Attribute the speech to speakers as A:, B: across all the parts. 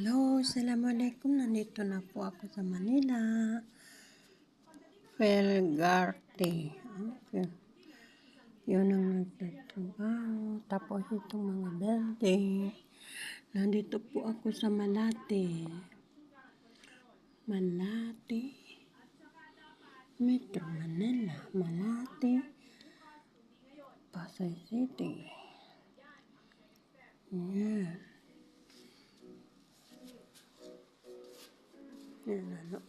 A: Hello, assalamualaikum. Nandito na po ako sa Manila. Felgarte. Okay. Yun ang nagtatrabaho. Tapos itong mga building. Nandito po ako sa Malate. Malate. Metro Manila. Malate. Pasay City. Yan. Yan, ano.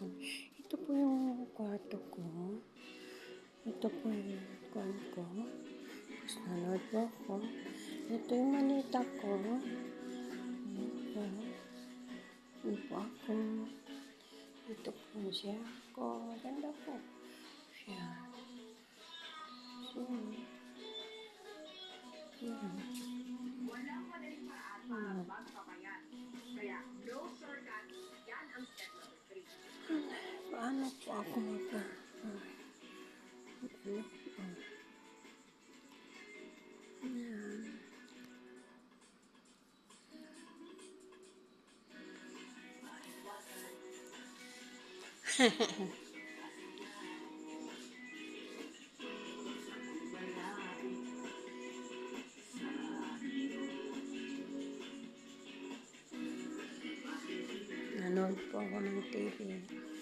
A: Ito po yung kwarto ko. Ito po yung kwarto ko. Tapos nanood po ako. Ito yung malita ko. Ito po ako. Ito po siya ko. Maganda po siya. So, yan.
B: Walang madaling paraan para magpapayan. Kaya no shortcut, yan ang step number 3.
A: Paano po ako Yan. Nanood po ako ng TV.